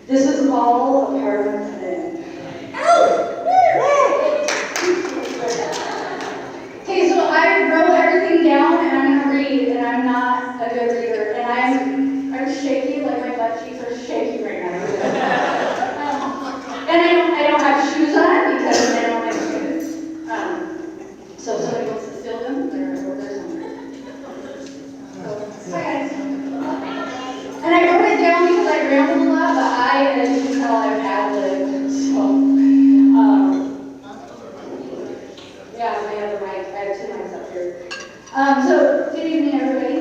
This is all a part of the plan. Okay, so I wrote everything down and I'm gonna read, and I'm not a good reader, and I'm shaky, like my butt cheeks are shaky right now. And I don't have shoes on because I don't like shoes. So if somebody wants to steal them, they're over there somewhere. So, hi guys. And I wrote it down because I rambled a lot, but as you can tell, I've ad-libbed, so, yeah, my other mic, I have two mics up here. So, good evening, everybody.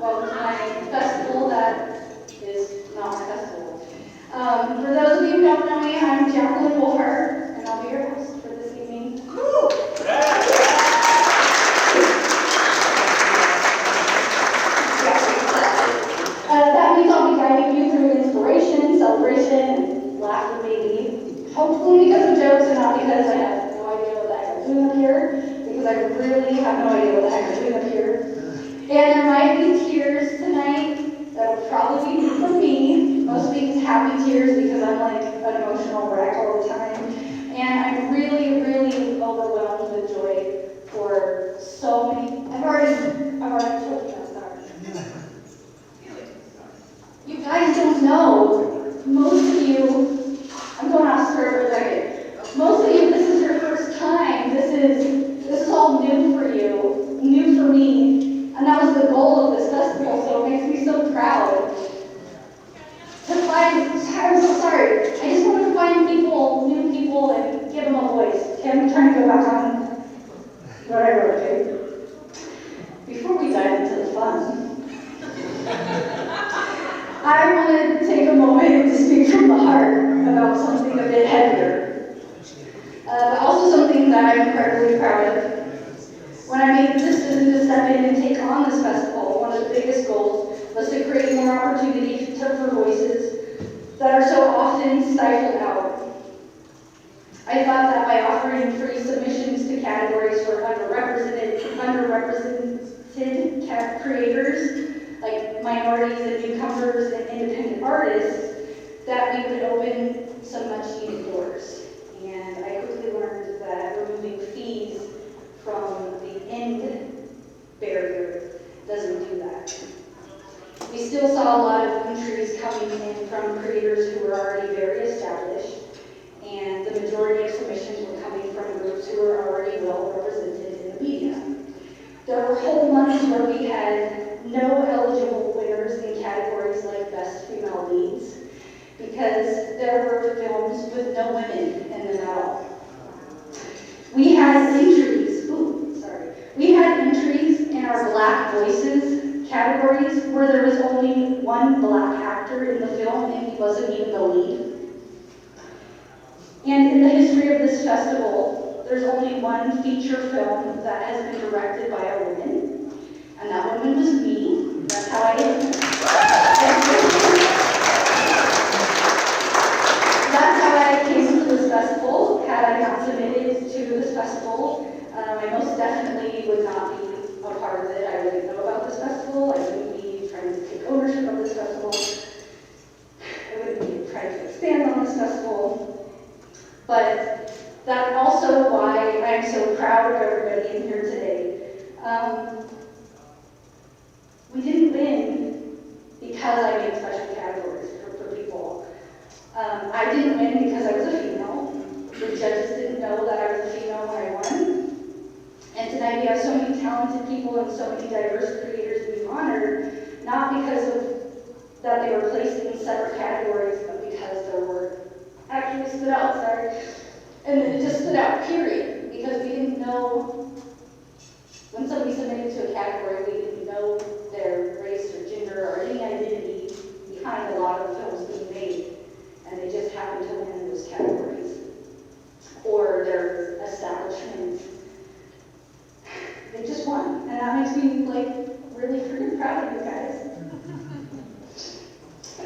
Welcome to my festival that is not my festival. For those of you who don't know me, I'm Jacquelynn Wolfheart, and I'll be your host for this evening. That means I'll be guiding you through inspiration, celebration, and laughter maybe. Hopefully because of jokes and not because I have no idea what the heck I'm doing up here, because I really have no idea what the heck I'm doing up here. And there might be tears tonight that'll probably be from me. Most weeks happy tears because I'm like an emotional wreck all the time. And I'm really, really overwhelmed with joy for so many. I've already told you that story. You guys don't know. Most of you, I'm going off script for a second. Most of you, this is your first time. This is all new for you, new for me. And that was the goal of this festival, so it makes me so proud. I'm so sorry. I just want to find people, new people, and give them a voice. Okay, I'm trying to go back on what I wrote, okay? Before we dive into the fun, I want to take a moment to speak from the heart about something a bit heavier, but also something that I'm incredibly proud of. When I made the decision to step in and take on this festival, one of the biggest goals was to create more opportunity for voices that are so often stifled out. I thought that by offering free submissions to categories for underrepresented creators, like minorities and newcomers and independent artists, that we would open some much needed doors. And I quickly learned that removing fees from the end barrier doesn't do that. We still saw a lot of entries coming in from creators who were already very established, and the majority of submissions were coming from groups who were already well represented in the media. There were whole months where we had no eligible winners in categories like Best Female Leads, because there were films with no women in them at all. We had entries in our Black Voices categories where there was only one Black actor in the film and he wasn't even the lead. And in the history of this festival, there's only one feature film that has been directed by a woman, and that woman was me. That's how I came to this festival. Had I not submitted to this festival, I most definitely would not be a part of it. I wouldn't know about this festival. I wouldn't be trying to take ownership of this festival. I wouldn't be trying to expand on this festival. But that's also why I'm so proud of everybody in here today. We didn't win because I made special categories for people. I didn't win because I was a female. The judges didn't know that I was a female when I won. And tonight we have so many talented people and so many diverse creators being honored, not because of that they were placed in separate categories, but because their work actually stood out, and it just stood out, period, because we didn't know, when somebody submitted to a category, we didn't know their race or gender or any identity behind a lot of films being made, and they just happened to win in those categories. Or their establishment, they just won, and that makes me really freaking proud of you guys.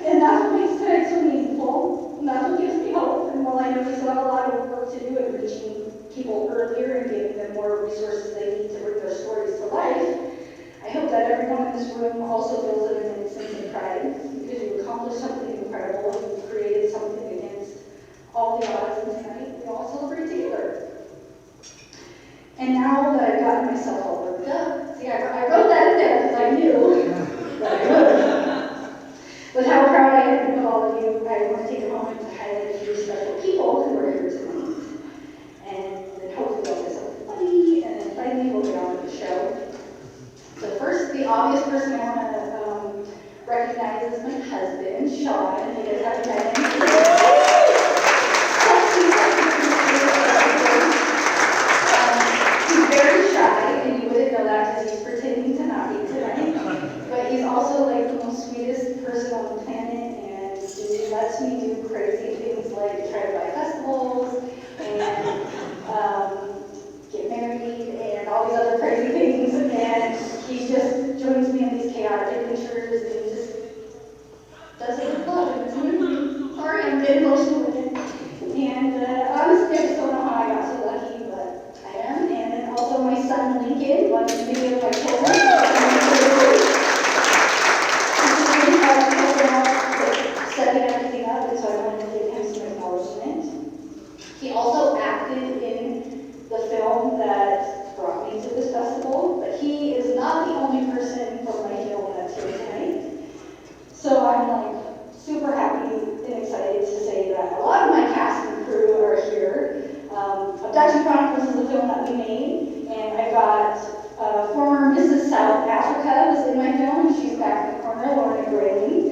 And that's what makes tonight so meaningful, and that's what gives me hope. And while I know we still have a lot of work to do in reaching people earlier and giving them more resources they need to bring their stories to life, I hope that everyone in this room also feels an immense sense of pride because you accomplished something incredible and you created With how proud I am of all of you, I want to take a moment to highlight a few special people who are here tonight. And then hopefully I'll get something funny, and then finally we'll get on with the show. So first, the obvious person I want to recognize is my husband, Sean. You guys have met him. He's very shy, and you wouldn't know that because he's pretending to not be tonight. But he's also like the most sweetest person on the planet, and he lets me do crazy things like try to buy festivals and get married and all these other crazy things. And he just joins me in these chaotic adventures and just does it with love. And it's amazing. Sorry, I'm getting emotional again. And honestly, I just don't know how I got so lucky, but I am. And then also my son Lincoln, one of the video of my children. Setting everything up, and so I wanted to give him some acknowledgement. He also acted in the film that brought me to this festival, but he is not the only person from my film that's here tonight. So I'm like super happy and excited to say that a lot of my cast and crew are here. Abduction Chronicles is the film that we made, and I got former Mrs. South Africa was in my film, and she's back in the corner, Lorna Gray.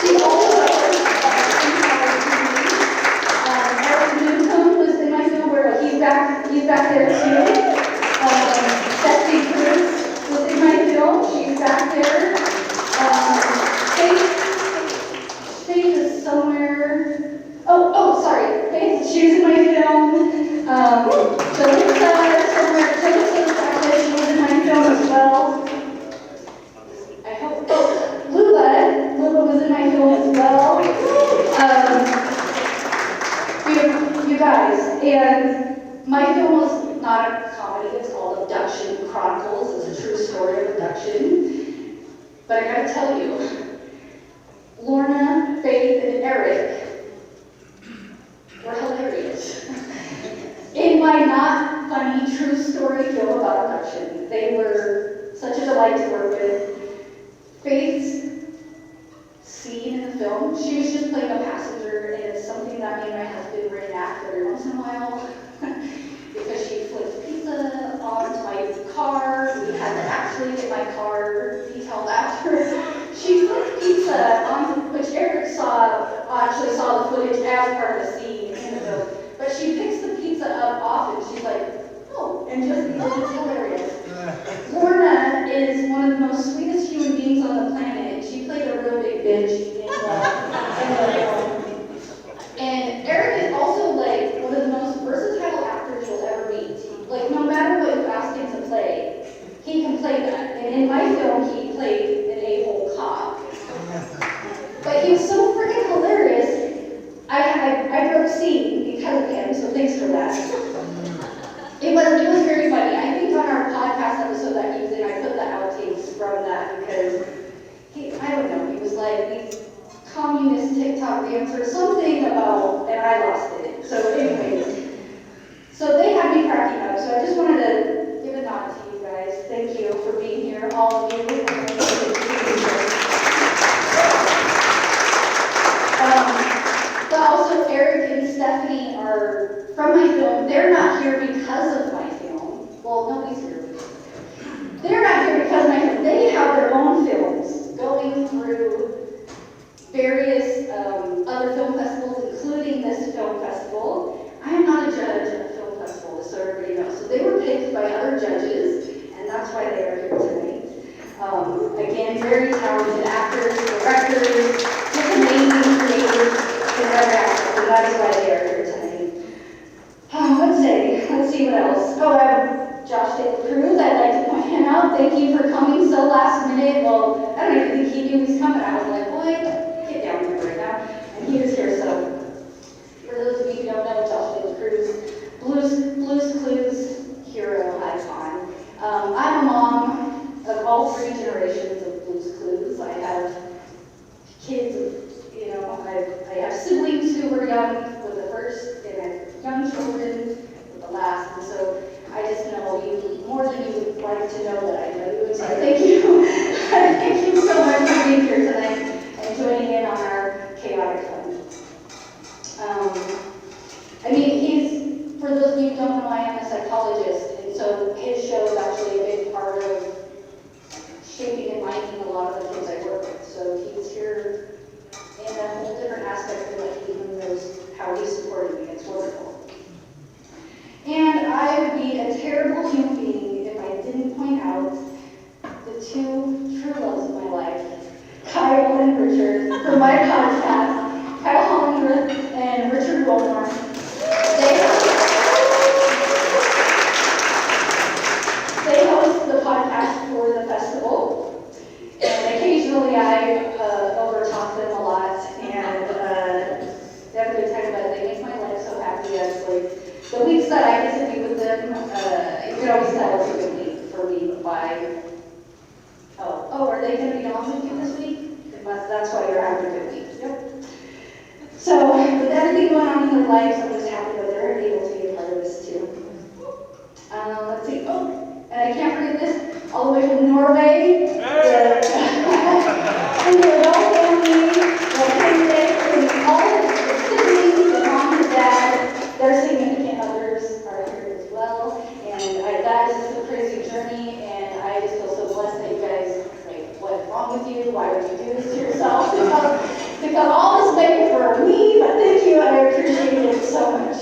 She's also Henrik Newcombe was in my film, where he's back there too. Kirves was in my film, she's back there. Faith is somewhere. Sorry, Faith, she was in my film. Jalissa somewhere. Jalissa was back there, she was in my film as well. I hope. Luba was in my film as well. You guys, and my film was not a comedy, it's called Abduction Chronicles. It's a true story of abduction. But I gotta tell you, Lorna, Faith, and Eric were hilarious. In my not funny, true story film about abduction, they were such a delight to work with. Faith's scene in the film, she was just playing a passenger, and it's something that me and my husband reenact every once in a while because she flipped pizza onto my car. We had to actually get my car detailed after. She flipped pizza on, which Eric actually saw the footage as part of the scene in the film. But she picks the pizza up off and she's like, oh, and just it's hilarious. Lorna is one of the most sweetest human beings on the planet. She played a real big bitch in the film. And Eric is also like one of the most versatile actors you'll ever meet. Like no matter what you ask him to play, he can play that. And in my film, he played an a-hole cop. But he was so freaking hilarious. I broke scene because of him, so thanks for that. It was very funny. I think on our podcast episode that he was in, I put the outtakes from that because I don't know, he was like these communist TikTok rants or something about, and I lost it. So anyways, so they had me cracking up. So I just wanted to give a nod to you guys. Thank you for being here, all of you. But also Eric and Stephanie are from my film. They're not here because of my film. Well, nobody's here. They're not here because of my film. They have their own films going through various other film festivals, including this film festival. I am not a judge at a film festival, just so everybody knows. So they were picked by other judges, and that's why they are here tonight. Again, very talented actors, directors, just amazing creators in every aspect, and that is why they are here tonight. Let's see what else. Oh, I have Josh Cruz. I'd like to point him out. Thank you for coming so last minute. Well, I don't even think he knew he was coming. I was like, boy, get down here right now. And he was here, so for those of you who don't know, Josh Cruz, Blues Clues hero icon. I'm a mom of all three generations of Blues Clues. I have kids of, I have siblings who were young with the first, and I have young children with the last, and so I just know you more than you would like to know that I know you, and so thank you. Thank you so much for being how he's supported me. It's wonderful. And I would be a terrible human being if I didn't point out the two true loves of my life, Kyle and Richard, from my podcast, Kyle Hollingworth and Richard Wolfheart. They host the podcast for the festival, and occasionally I overtalk them a lot, and they have a good time, but they make my life so happy. It's like the weeks that I get to be with them, you can always tell it's a good week for me by, oh, are they going to be on with you this week? That's why you're having a good week. Yep. So with everything going on in their lives, I'm just happy that they're able to be a part of this too. Let's see. Oh, and I can't forget this. All the way from Norway. The Jordal family, the Henrik, and all of the siblings, the mom and dad, their significant others are here as well. And that is just a crazy journey, and I just feel so blessed that you guys, like, what's wrong with you? Why would you do this to yourself? To come all this way for me, but thank you, I appreciate it so much.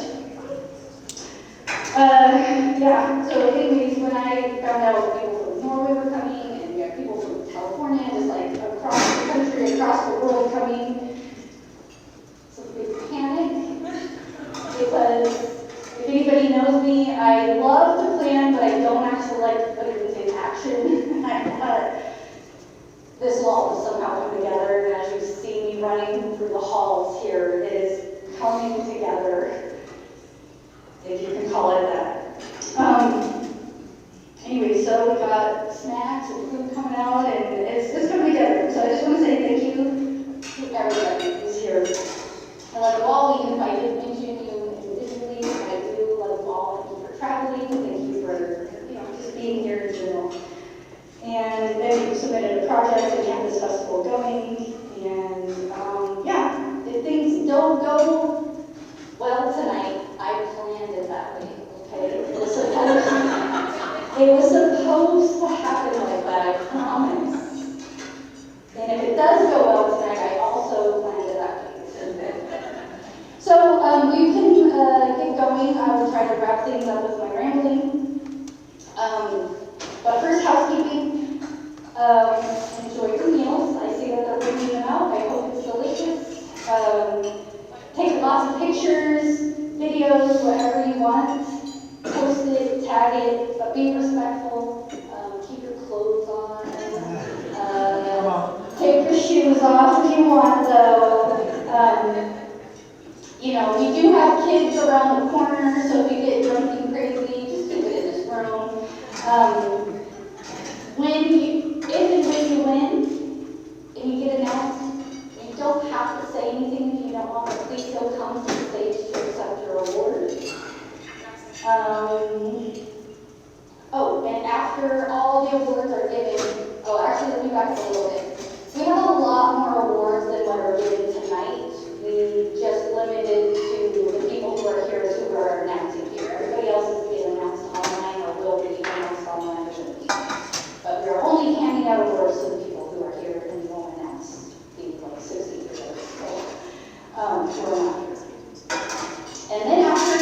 Yeah, so anyways, when I found out people from Norway were coming, and we had people from California, just like across the country, across the world coming, it's a big panic, because if anybody knows me, I love to plan, but I don't actually like to put it into action. This will all somehow come together, and as you see me running through the halls here, it is coming together, if you can call it that. Anyway, so we got snacks and food coming out, and it's coming together. So I just want to say thank you to everybody who's here. I love you all, even if I didn't mention you individually. I do love you all. Thank you for traveling. Thank you for just being here in general. And then we submitted a project to get this festival going. And yeah, if things don't go well tonight, I planned it that way. Okay, it was supposed to happen like that, I promise. And if it does go well tonight, I also planned it that way. So we can get going. I will try to wrap things up with my rambling. But first, housekeeping. Enjoy your meals. I see that they're bringing them out. I hope it's delicious. Take lots of pictures, videos, whatever you want. Post it, tag it, but be respectful. Keep your clothes on. Take your shoes off if you want, though. We do have kids around the corner, so if you get drunk and crazy, just keep it in this room. If and when you win, and you get announced, you don't have to say anything if you don't want, but please still come to the stage to accept your award. And after all the awards are given, actually let me back up a little bit. We have a lot more awards than what are given tonight. We just limited to the people who are here who are announcing here. Everybody else is being announced online or will be announced online. But we are only handing out awards to the people who are here, and we won't announce being like 60 years old who are not here. And then after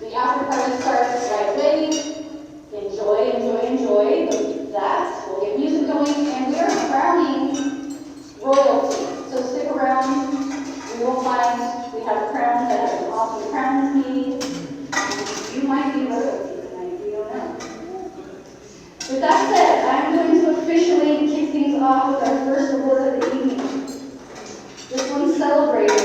the after party starts right away, enjoy that. We'll get music going, and we are crowning royalty. So stick around. We will find we have a crown that has an awesome crown made. You might be royalty tonight, we don't know. With that said, I'm going to officially kick things off with our first award of the evening. This one celebrates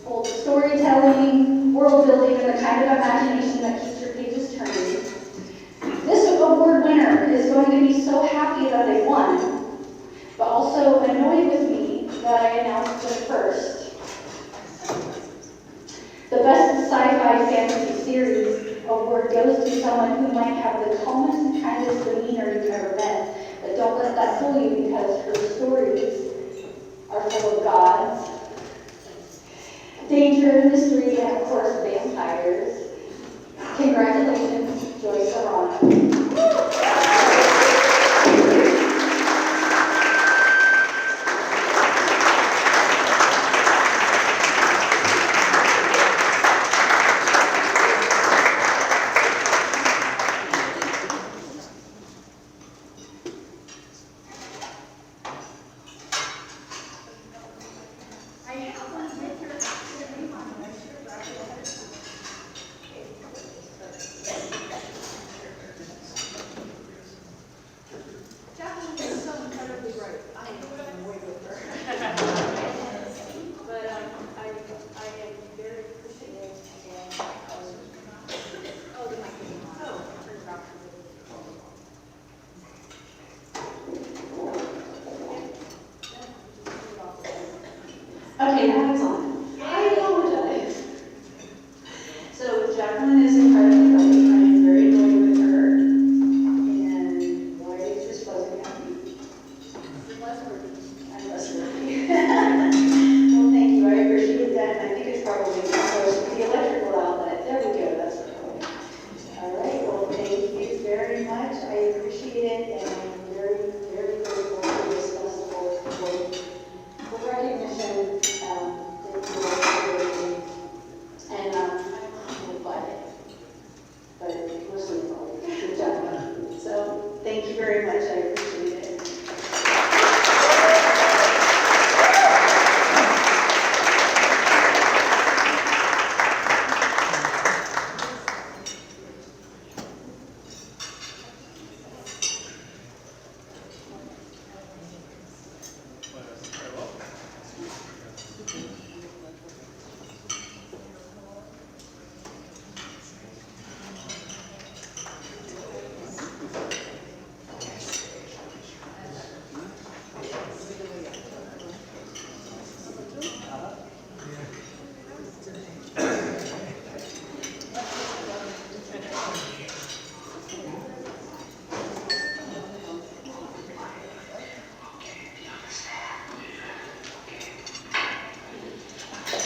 both storytelling, world building, and the kind of imagination that keeps your pages turning. This award winner is going to be so happy that they won, but also annoyed with me that I announced it first. The Best Sci-Fi Fantasy Series award goes to someone who might have the calmest, kindest demeanor you've ever met, but don't let that fool you because her stories are full of gods, danger, mystery, and of course, vampires. Congratulations, Joyce Serrano. Okay, now it's on. I apologize. So Jacquelynn is incredibly funny. I am very annoyed with her. And why is this buzzing at me? Less wordy. I'm less wordy. Well, thank you. I appreciate that. And I think it's probably close to the electrical outlet. There we go. That's the point. All right. Well, thank you very much. I appreciate it. And I'm very, very grateful for this festival for recognition. And I'm glad, but mostly good job. So thank you very much. I appreciate it.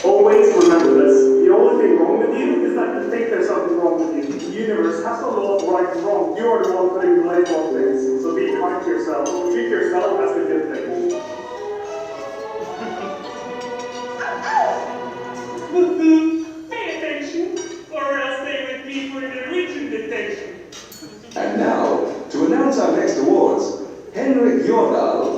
Always remember this. The only thing wrong with you is that you think there's something wrong with you. The universe has no law of right and wrong. You are the one putting the blame on things. So be kind to yourself. Treat yourself as a good thing. Pay attention, or else they would be for the written detention. And now, to announce our next awards, Henrik Jordal.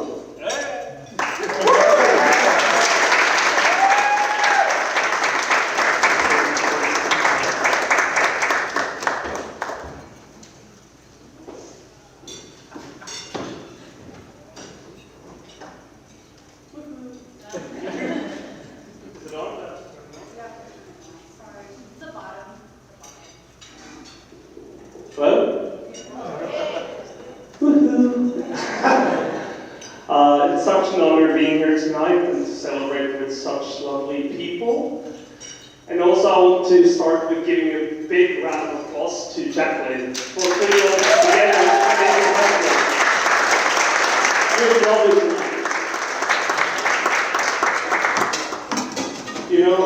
It's such an honor being here tonight and to celebrate with such lovely people. And also I want to start with giving a big round of applause to Jacquelynn for putting all this together and making it happen. You're lovely tonight. You know,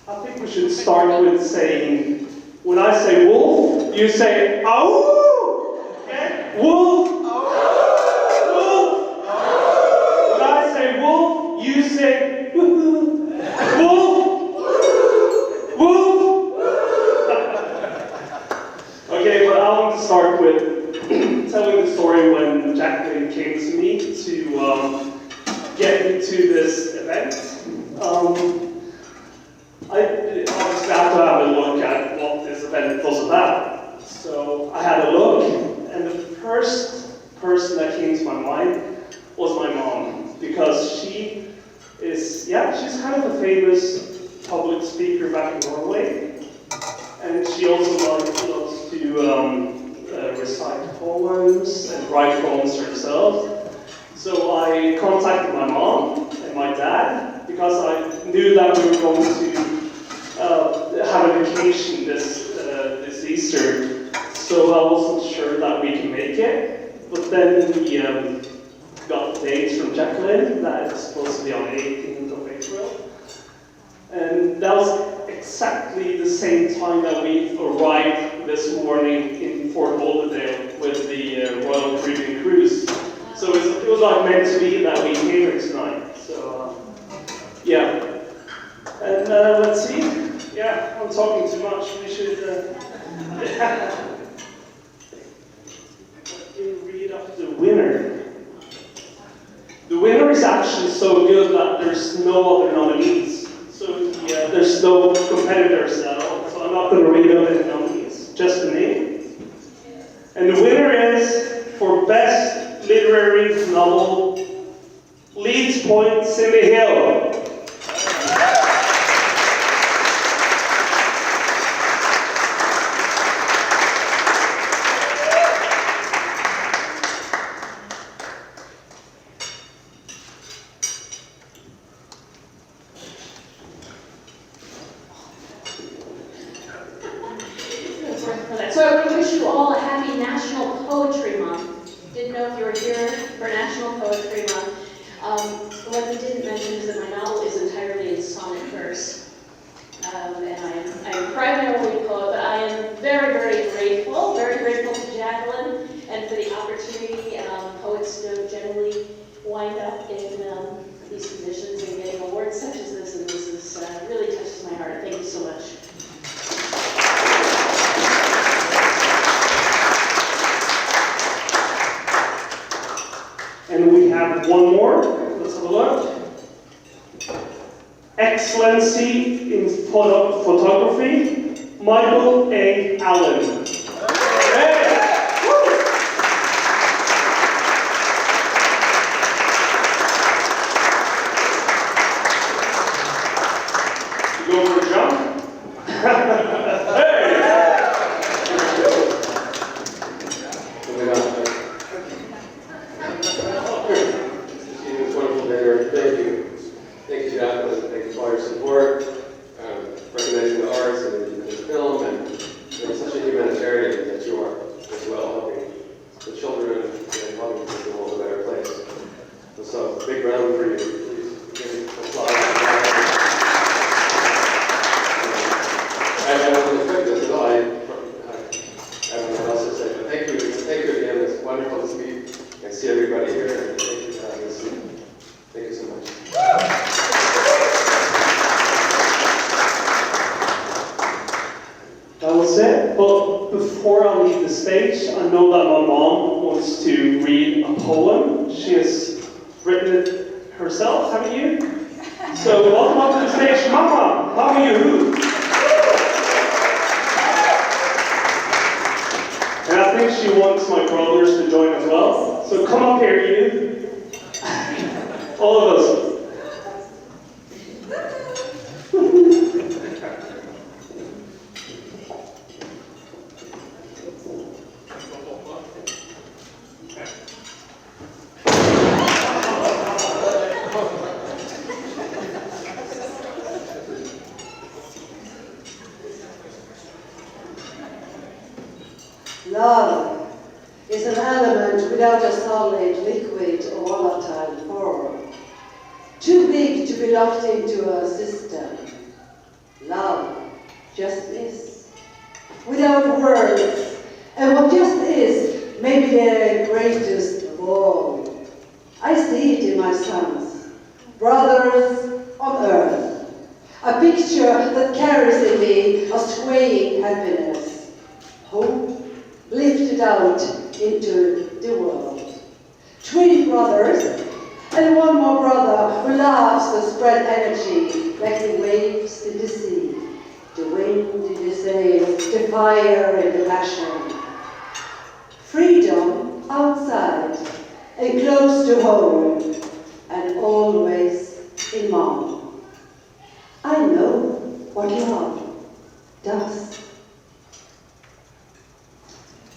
I think we should start with saying, when I say wolf, you say, ow! Okay? Wolf! You say, woohoo, wolf, wolf. Okay, but I want to start with telling the story when Jacquelynn came to me to get me to this event. I obviously have to have a look at what this event was about. So I had a look, and the first person that came to my mind was my mom, because she is, she's kind of a famous public speaker back in Norway, and she also loves to recite poems and write poems herself. So I contacted my mom and my dad because I knew that we were going to have a vacation this Easter. So I wasn't sure that we can make it, but then we got dates from Jacquelynn that it's supposed to be on the 18th of April. And that was exactly the same time that we arrived this morning in Fort Lauderdale with the Royal Caribbean Cruise. So it was like meant to be that we came here tonight. So, yeah. And let's see. Yeah, I'm talking too much. We should read up the winner. The winner is actually so good that there's no other nominees. So there's no competitors at all. So I'm not going to read out any nominees, just the name. And the winner is, for Best Literary Novel, Leeds Point, Cindy Hill. Poetry Month. Didn't know if you were here for National Poetry Month. What we didn't mention is that my novel is entirely in sonnet verse. And I am primarily a poet, but I am very, very grateful to Jacquelynn, and for the opportunity. Poets don't generally wind up in these positions and getting awards such as this, and this is really touches my heart. Thank you so much. And we have one more. Let's have a look. Excellency in photography, Michael A. Allen. You go for a jump? It's wonderful dinner. Thank you. Thank you, Jacquelynn. Thank you for all your support, recognizing the arts and the film, and such a humanitarian that you are as well, helping the children and helping make the world a better place. So, big round for you. Please give me applause. I don't expect this at all. I don't know what else to say, but thank you. Thank you again. It's wonderful to meet and see everybody here, and thank you for having us. Thank you so much. That was it. But before I leave the stage, I know that my mom wants to read a poem. She has written it herself, haven't you? So welcome up to the stage, Mama. How are you? And I think she wants my brothers to join as well. So come up here, you. All of us. Love is an element without a solid, liquid, or volatile form. Too big to be locked into a system. Love just is. Without words. And what just is may be the greatest of all. I see it in my sons, brothers on earth. A picture that carries in me a swaying happiness. Hope lifted out into the world. Twin brothers, and one more brother who loves to spread energy like the waves in the sea, the wind in the sails, the fire and the passion. Freedom outside and close to home, and always in Mom. I know what love does.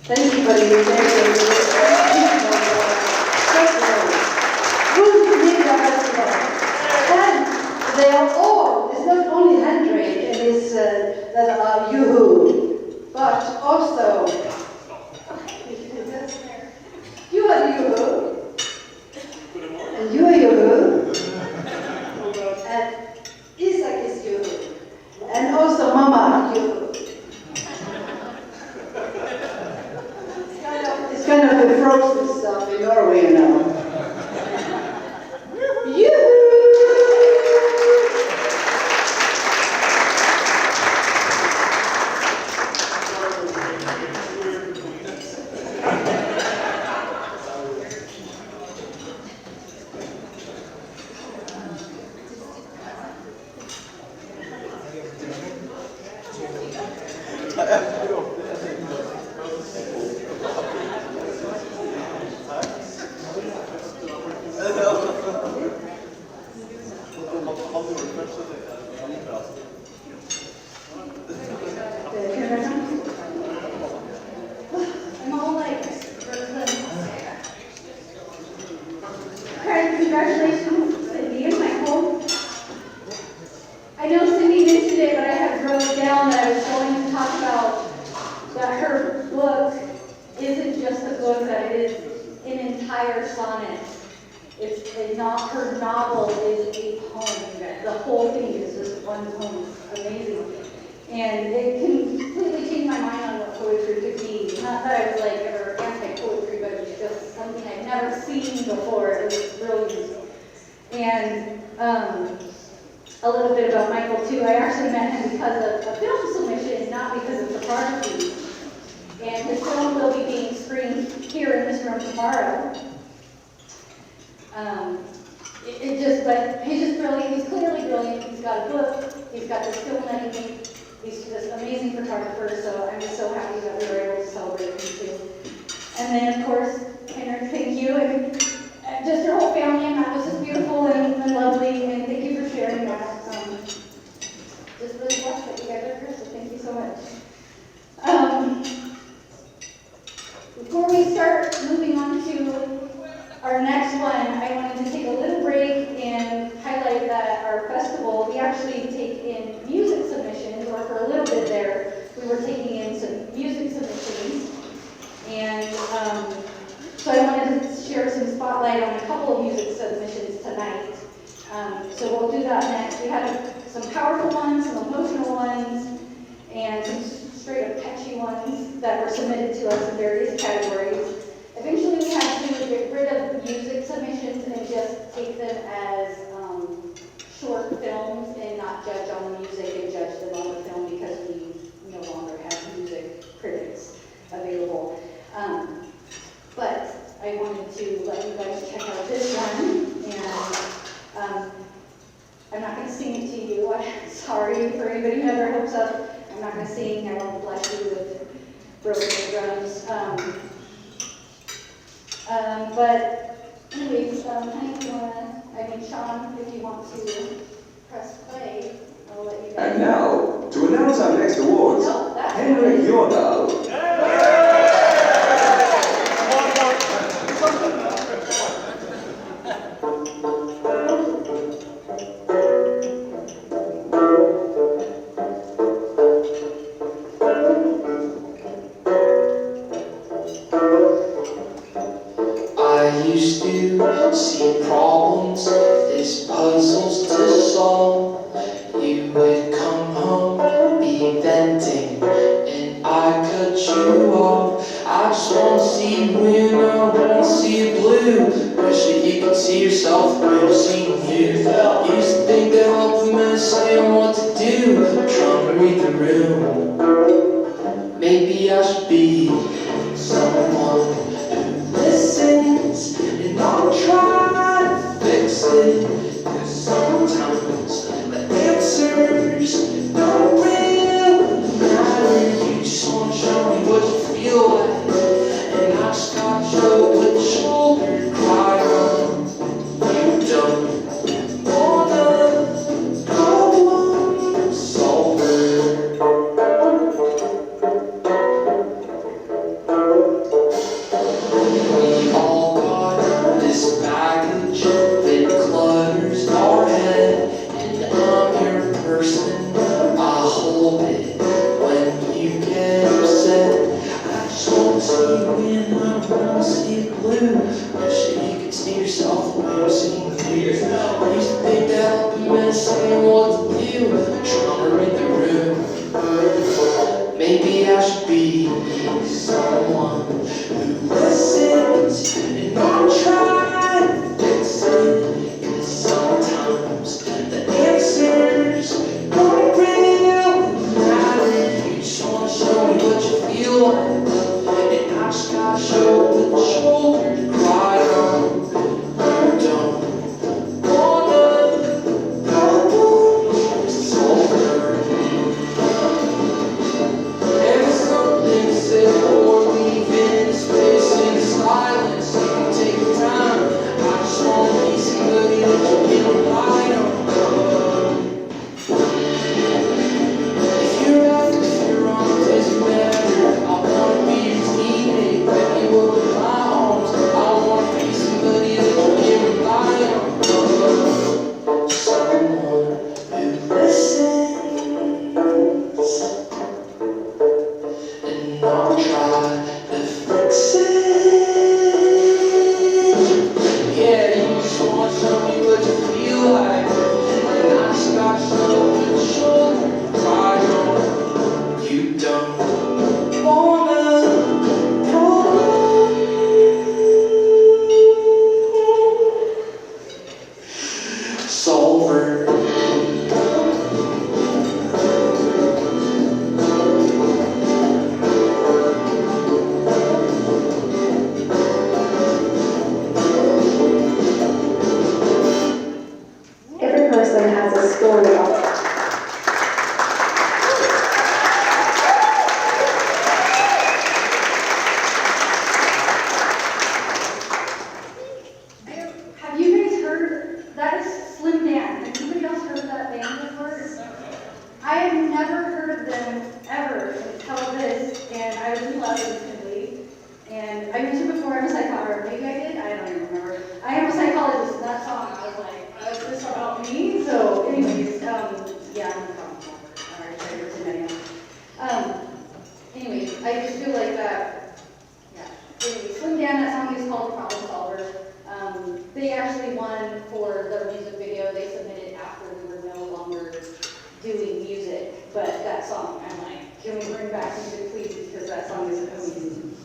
Thank you for the invitation. And they are all, it's not only Henrik and his that are yoo-hoo, but also you are yoo-hoo, and you are yoo-hoo, and Isaac is yoo-hoo, and also Mama yoo-hoo. It's kind of the frozen stuff in Norway, you know. Congratulations, Cindy and Michael. I know Cindy mentioned it, but I had wrote down that I was going to talk about that her book isn't just a book entire sonnet. Her novel is a poem. The whole thing is just one poem. It's amazing. And it completely changed my mind on what poetry could be. Not that I was like ever anti-poetry, but it was just something I'd never seen before. It was brilliant. And a little bit about Michael too. I actually met him because of a film submission, not because of photography. And his film will be being screened here in this room tomorrow. But he's just brilliant. He's clearly brilliant. He's got a book. He's got this film that he made. He's this amazing photographer. So I'm just so happy that we were able to celebrate him too. And then of course, Henrik, thank you, and just your whole family. And that was just beautiful and lovely. And thank you for sharing that. Just really blessed that you guys are here. So thank you so much. Before we start moving on to our next one, I wanted to take a little break and highlight that our festival, we actually take in music submissions, or for a little bit there, we were taking in some music submissions. And so I wanted to share some spotlight on a couple of music submissions tonight. So we'll do that next. We had some powerful ones, some emotional ones, and some straight up catchy ones that were submitted to us in various categories. Eventually we had to get rid of music submissions and just take them as short films and not judge on the music and judge them on the film because we no longer have music critics available. But I wanted to let you guys check out this one, and I'm not going to sing it to you. I'm sorry for anybody who had their hopes up. I'm not going to sing. I won't bless you with broken drums. But anyways, honey, if you want to, Sean, if you want to press play, I'll let you guys. And now, to announce our next awards, No, that's Henrik Jordal. See problems as puzzles to solve. You would come home, be venting, and I cut you off. I just wanna see you win, I wanna see you blue. Wish that you could see yourself when seeing you. Used to think that helping me saying what to do, trying to read the room. Maybe I should be someone who listens and not try to fix it. 'Cause sometimes the answers don't really matter. You just wanna show me what you feel like, and I just gotta show with the shoulder cry on. You don't wanna problem solver. We all got this baggage that clutters our head, and I'm your person. I hold it when you get upset. I just wanna see you win, I don't wanna see you blue. Wish that you could see yourself when you're seeing clear. I used to think that helping me saying what to do, trying to read the room. Maybe I should be someone who listens and not try to fix it. 'Cause sometimes the answers don't really matter. You just wanna show me what you feel like, and I just gotta show with the shoulder to cry on. You don't wanna They actually won for their music video. They submitted after we were no longer doing music, but that song, I'm like, can we bring back music, please? Because that song is amazing.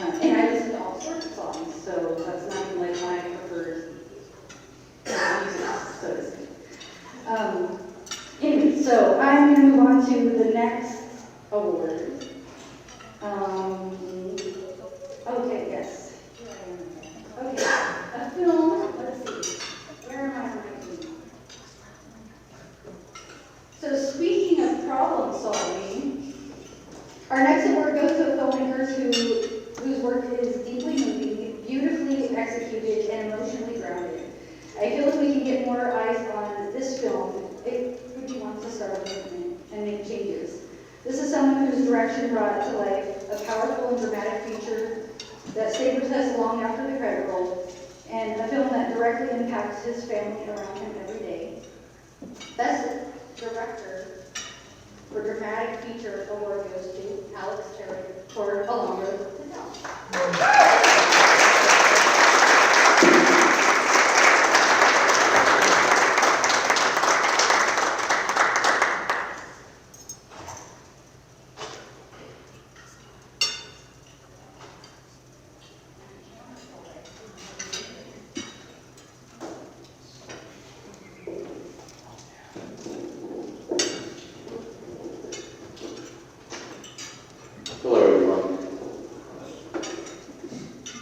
And I listen to all sorts of songs, so that's not even like my preferred music, so to speak. Anyway, so I'm going to move on to the next award. Okay, yes. Okay, a film, let's see, where am I ranking? So speaking of problem solving, our next award goes to filmmakers whose work is deeply moving, beautifully executed, and emotionally grounded. I feel like we can get more eyes on this film if we want to start a movement and make changes. This is someone whose direction brought to life a powerful and dramatic feature that stayed with us long after the credit roll, and a film that directly impacts his family around him every day. Best Director for Dramatic Feature award goes to Alex Carig for A Long Road to Hell. Hello, everyone.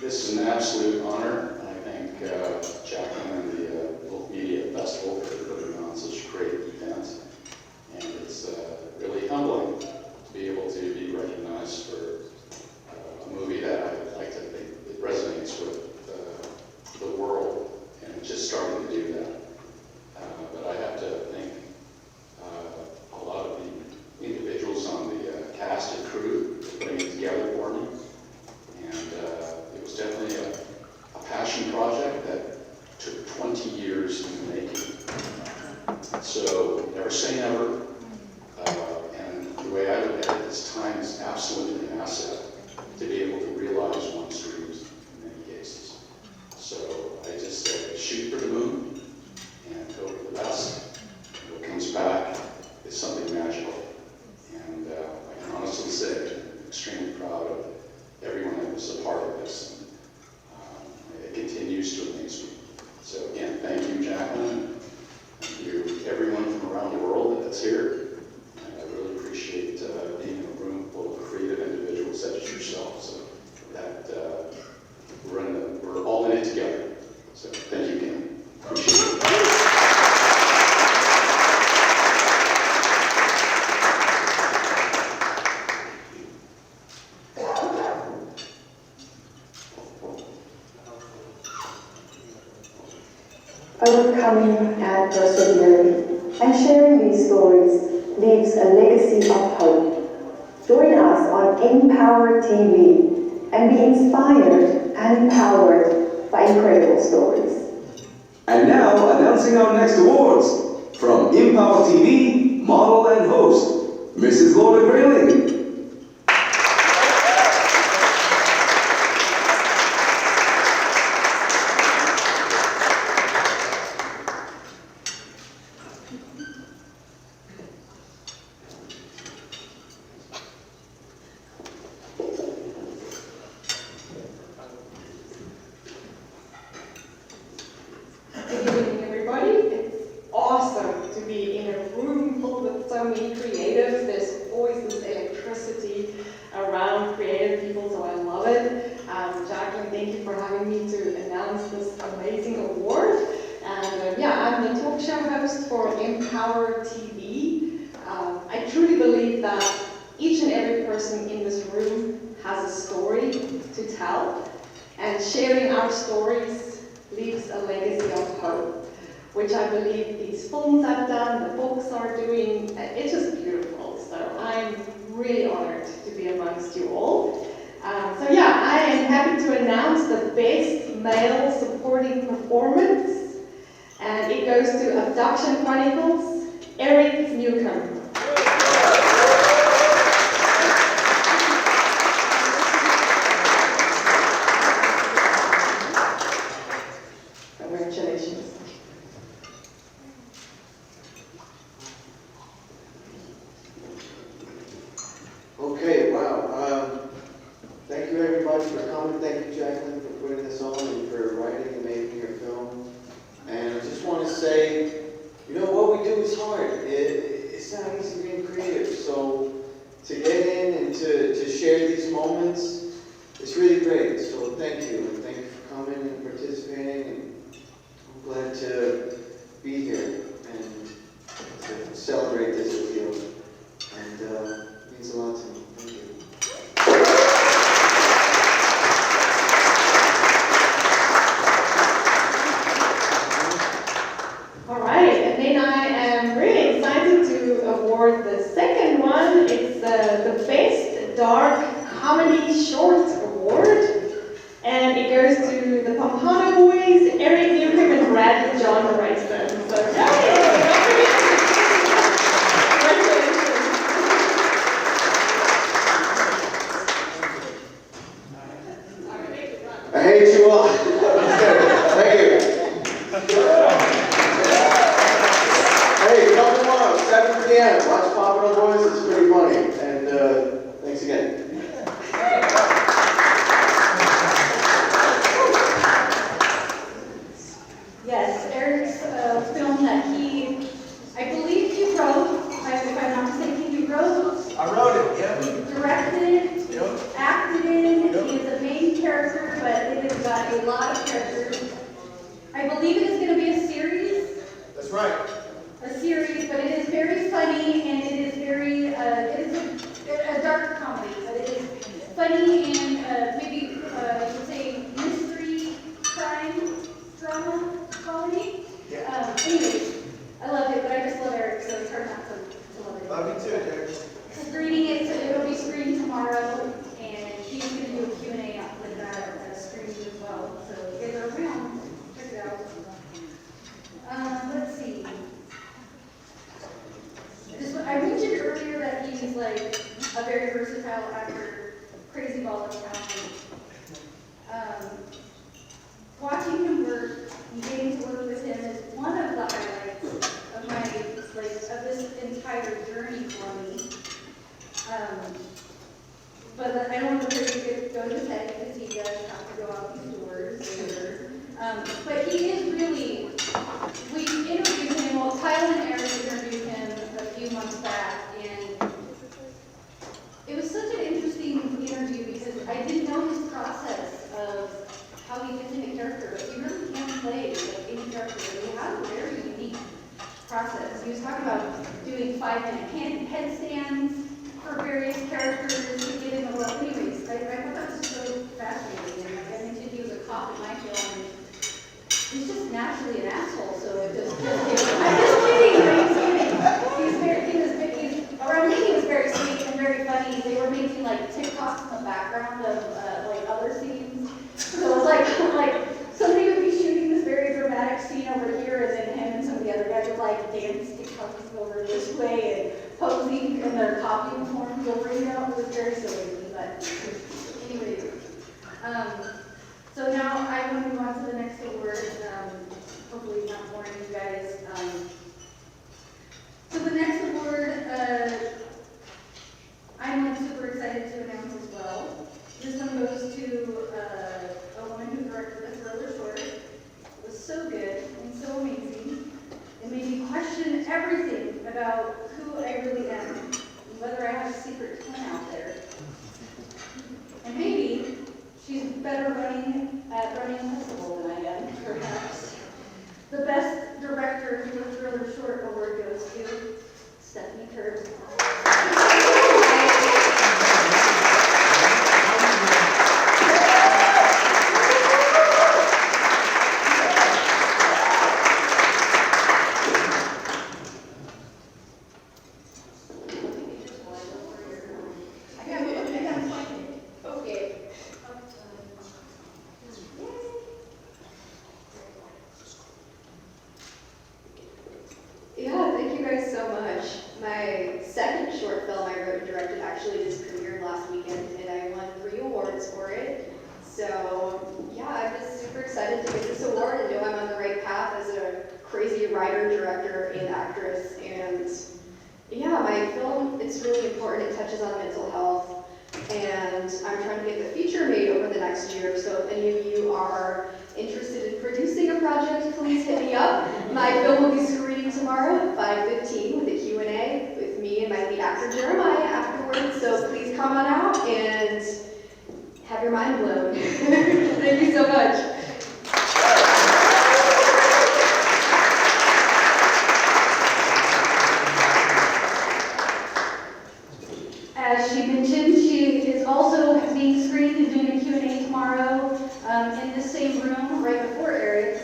This is an absolute honor. I thank Jacquelynn and the Wolf Media Festival for putting on such a great event. And it's really humbling to be able to be recognized for a movie that I like to think it resonates with the world, and it's just starting to do that. But I have to thank a lot of the individuals on the cast and crew for putting it together for me. And it was definitely a passion project that took 20 years in the making. So never say never. And the way I look at it, this time is absolutely an asset to be able to realize one's dreams in many cases. So I just say shoot for the moon and hope for the best. And what comes back is something magical. And I can honestly say I'm extremely proud of everyone that was a part of this. And it continues to amaze me. So again, thank you, Jacquelynn. Thank you, everyone from around the world that's here. And I really appreciate being in a room full of creative individuals such as yourself. So that we're all in it together. So thank you again. Appreciate it. Overcoming adversity and sharing these stories leaves a legacy of hope. Join us on Empower TV and be inspired and empowered by incredible stories. And now, announcing our next awards from Empower TV, model and host, Mrs. Lorna Grayling. Good evening, everybody. It's awesome to be in a room full with so many creatives. There's always this electricity around creative people, so I love it. Jacquelynn, thank you for having me to announce this amazing award. And I'm the talk show host for Empower TV. I truly believe that each and every person in this room has a story to tell, and sharing our stories leaves a legacy of hope, which I believe these films I've done, the books are doing. It's just beautiful. So I'm really honored to be amongst you all. I am happy to announce the Best Male Supporting Performance, and it goes to Abduction Chronicles, Henrik Newcombe. congratulations. Okay, wow. Thank you everybody for coming. Thank you, Jacquelynn, for putting this on and for writing and making your film. And I just want to say, you know, what we do is hard. It's not easy being creative. So to get in and to share these moments, it's really great. So thank you. And thank you for coming and participating. And I'm glad to be here and to celebrate this with you. And it means a lot to me. Thank you. All right, and then I am really excited to award the second one. It's the Best Dark Comedy Short Award. And it goes to the Pompano Boys, Eric Newcombe and Brad John Reisman. So, I hate you all. Thank you. Hey, come tomorrow, 7 p.m. Watch Pompano Boys. It's pretty funny. And thanks again. Yes, Eric's film that I believe he wrote, if I'm not mistaken, he wrote. I wrote it, yeah. He directed, he acted in, he is a main character, but it has got a lot of characters. I believe it is going to be a series. That's right. A series, but it is very funny and it is very, it is a dark comedy, but it is funny and maybe I should say mystery, crime, drama, comedy. Yeah. Anyways, I love it, but I just love Eric, so it's hard not to love it. Love you too, Derek. Screening it, so it'll be screened tomorrow, and he's going to do a Q&A with that screening as well. So if you guys are around, check it out. Let's see. I mentioned earlier that he's like a very versatile actor, crazy ball of talent. Watching him work and getting to work with him is one of the highlights of my of this entire journey for me. But I don't want to go to his head because he does have to go out these doors later. But he is really, we interviewed him, well, Kyle and Eric interviewed him a few months back, and it was such an interesting interview because I didn't know his process of how he gets into character, but he really can play like any character. He has a very unique process. He was talking about doing 5-minute headstands for various characters to get in the role. Anyways, I thought that was so fascinating. And I mentioned he was a cop in my film, and he's just naturally an asshole, so it just I'm just kidding, I'm just kidding. Around me, he was very sweet and very funny. They were making like TikToks in the background of like other scenes. So it was like somebody would be shooting this very dramatic scene over here, and then him and some of the other guys would like dance TikToks over this way and posing in their cop uniforms over, you know, it was very silly, but anyway. So now I want to move on to the next award. Hopefully not boring you guys. So the next award, I'm super excited to announce as well. This one goes to a woman who directed a thriller short. It was so good and so amazing. It made me question everything about who I really am and whether I have a secret twin out there. And maybe she's better at running a festival than I am, perhaps. The best director for the thriller short award goes to Stephanie Kirves. So, yeah, I'm just super excited to get this award and know I'm on the right writer, director, and actress. And yeah, my film, it's really important. It touches on mental health. And I'm trying to get the feature made over the next year. So if any of you are interested in producing a project, please hit me up. My film will be screening tomorrow at 5:15 with a Q&A with me and my lead actor Jeremiah afterwards. So please come on out and have your mind blown. Thank you so much. As she mentioned, she is also being screened and doing a Q&A tomorrow in this same room right before Eric's.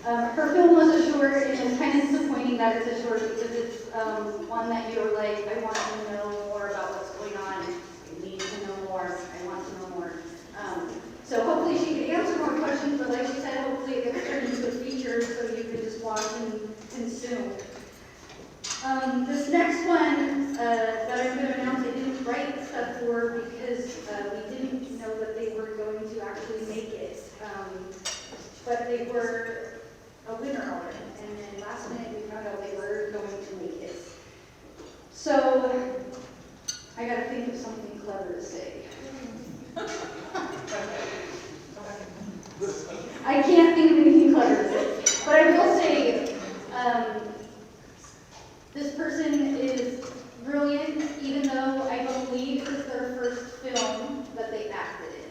Her film was a short, and it's kind of disappointing that it's a short because it's one that you're like, I want to know more about what's going on. I need to know more. I want to know more. So hopefully she can answer more questions, but like she said, hopefully it gets turned into a feature so you can just watch and consume. This next one that I'm going to announce, I didn't write stuff for because we didn't know that they were going to actually make it. But they were a winner already, and then last minute we found out they were going to make it. So I got to think of something clever to say. I can't think of anything clever to say, but I will say this person is brilliant, even though I believe it's their first film that they acted in.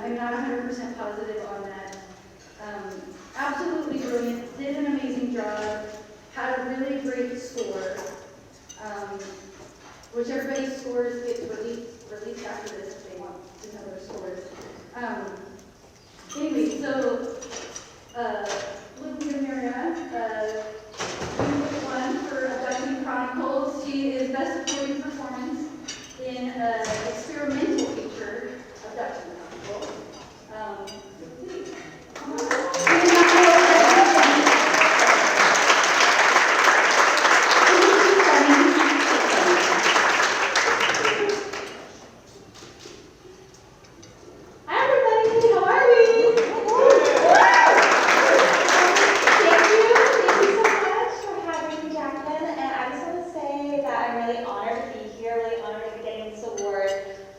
I'm not 100% positive on that. Absolutely brilliant, did an amazing job, had a really great score, which everybody's scores get released after this if they want to know their scores. Anyway, so Lyubomira won for Abduction Chronicles. She is Best Supporting Performance in an experimental feature, Abduction Chronicles. Hi everybody, how are we? Thank you so much for having me, Jacquelynn. And I just want to say that I'm really honored to be here, really honored to be getting this award.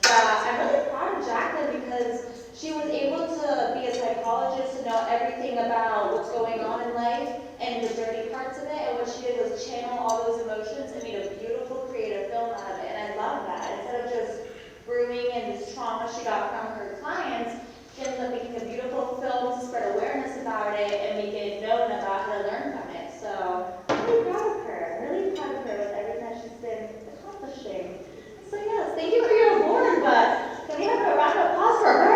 I'm really proud of Jacquelynn because she was able to be a psychologist to know everything about what's going on in life and the dirty parts of it. And what she did was channel all those emotions and made a beautiful creative film out of it. And I love that. Instead of just brewing and this trauma she got from her clients, she ended up making a beautiful film to spread awareness about it and make it known about how to learn from it. So I'm really proud of her. I'm really proud of her with everything that she's been accomplishing. So yes, thank you for your award, but can we have a round of applause for her?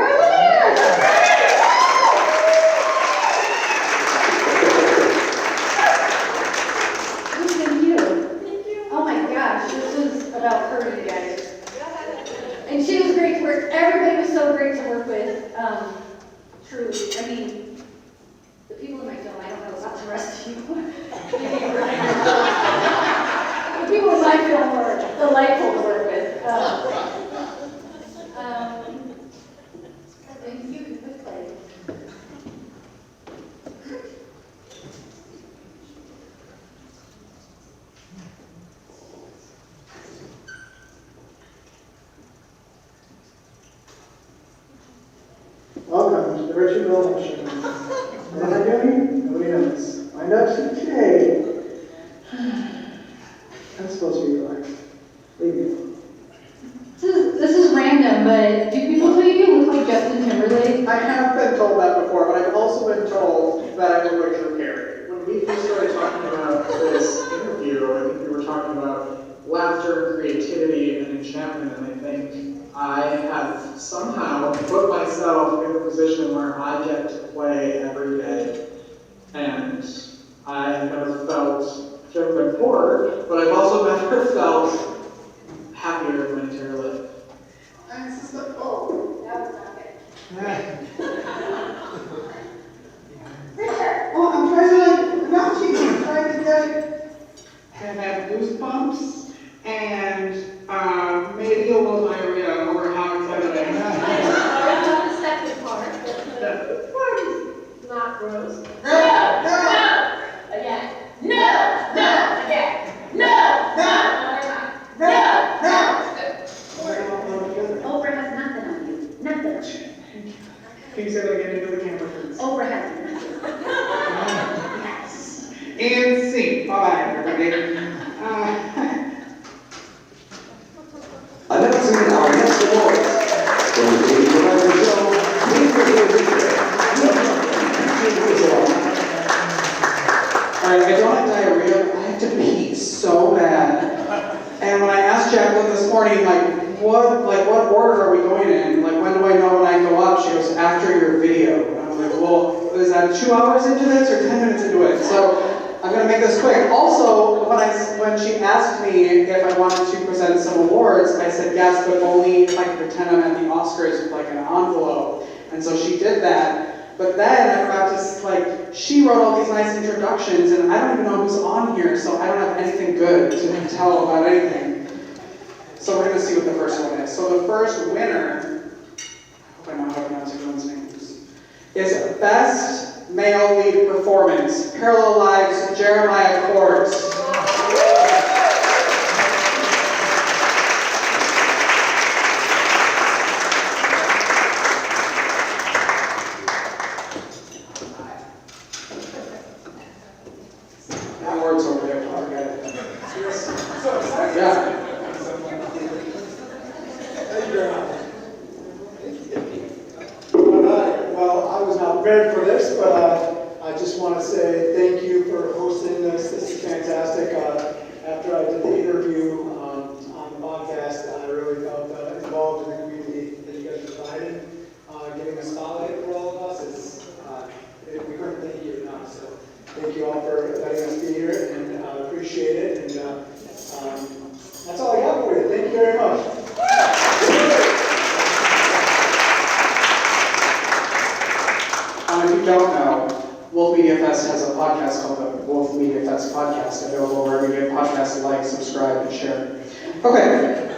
Thank you. Thank you. Oh my gosh, this was about her, you guys. And she was great to work. Everybody was so great to work with. Truly. I mean, the people in my film, I don't know about the rest of you. The people in my film were delightful to work with. And you can play. Welcome to the Richard Williams Show. What am I doing? Nobody knows. Find out today. I'm supposed to be relaxed. Leave me alone. This is random, but do people tell you you look like Justin Timberlake? I have been told that before, but I've also been told that I look like Drew Carey. When we first started talking about this interview, I think we were talking about laughter, creativity, and enchantment, and I think I have somehow put myself in a position where I get to play every day. And I have never felt been bored, but I've also never felt happier in my entire life. Oh, that was not good. Richard! Well, I'm trying to not cheat. I'm trying to get have goosebumps and maybe a little diarrhea over how excited I am. I love the second part. The Not gross. No! Yeah. And scene. Bye-bye, everybody. Announcing our next awards. From the Baby Beringer Show, please prepare to Alright, I don't have diarrhea. I have to pee so bad. And when I asked Jacquelynn this morning, what order are we going in? Like, when do I know when I go up? She goes, after your video. And I'm like, well, is that 2 hours into this or 10 minutes into it? So I'm gonna make this quick. Also, when she asked me if I wanted to present some awards, I said yes, but only if I could pretend I'm at the Oscars with like an envelope. And so she did that. But then I forgot to, she wrote all these nice introductions, and I don't even know who's on here, so I don't have anything good to tell about anything. So we're gonna see what the first one is. So the first winner, I hope I know how to pronounce everyone's names, is Best Male Lead Performance, Parallel Lives, Jeramiah Court. Awards over there, forget it. Yeah. Well, I was not prepared for this, but I just want to say thank you for hosting this. This is fantastic. After I did the interview on the podcast, I really felt involved in the community that you guys provided, giving a spotlight for all of us. We couldn't thank you enough. So thank you all for letting us be here, and appreciate it. And that's all I got for you. Thank you very much. If you don't know, Wolf Media Fest has a podcast called the Wolf Media Fest Podcast, available wherever you get podcasts, like, subscribe, and share. Okay.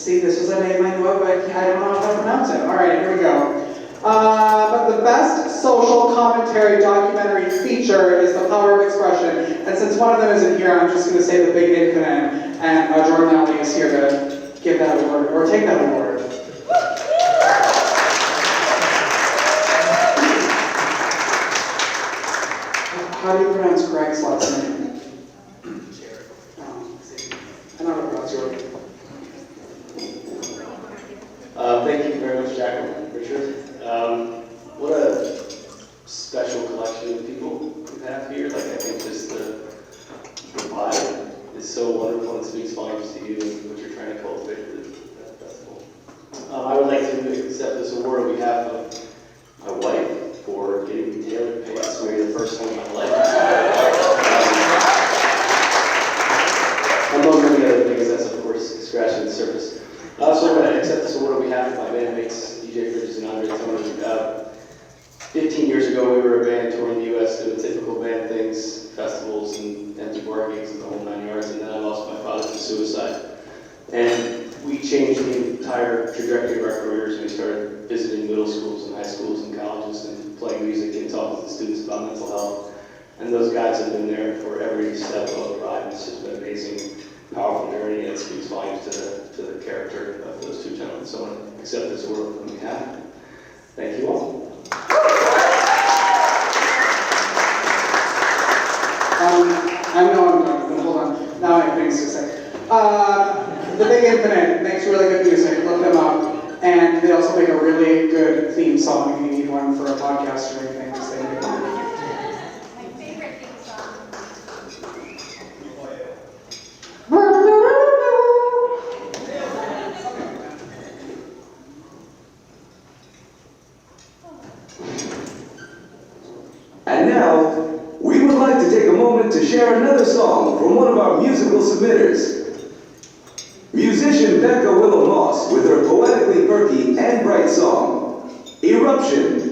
This was a name I knew of, but I don't know how to pronounce it. All right, here we go. The best social commentary documentary feature is The Power of Expression. And since one of them isn't here, I'm just going to say The Big Infinite, and Lally is here to give that award, or take that award. How do you pronounce Greg's last name? I don't know how to pronounce yours. Thank you very much, Jacquelynn, Richard. What a special collection of people we have here. I think just the vibe is so wonderful and speaks volumes to you and what you're trying to cultivate at the festival. I would like to accept this award on behalf of my wife for getting me tailored pants. Maybe the first one in my life. Among many other things, that's of course scratching the surface. I also want to accept this award on behalf of my bandmates, DJ Bridges and Andre Tony. 15 years ago, we were a band touring the U.S. doing typical band things, festivals and empty bar gigs and the whole 9 yards, and then I lost my father to suicide. And we changed the entire trajectory of our careers, and we started visiting middle schools and high schools and colleges and playing music and talking to the students about mental health. And those guys have been there for every step of the ride. It's just been an amazing, powerful journey, and it speaks volumes to the character of those two gentlemen. So I want to accept this award on behalf. Thank you all. I know I'm done, but hold on. Now I have things to say. The Big Infinite makes really good music. Look them up. And they also make a really good theme song if you need one for a podcast or anything. Just say it. My favorite theme song. And now, we would like to take a moment to share another song from one of our musical submitters. Musician Becca Willow Moss with her poetically perky and bright song, Eruption.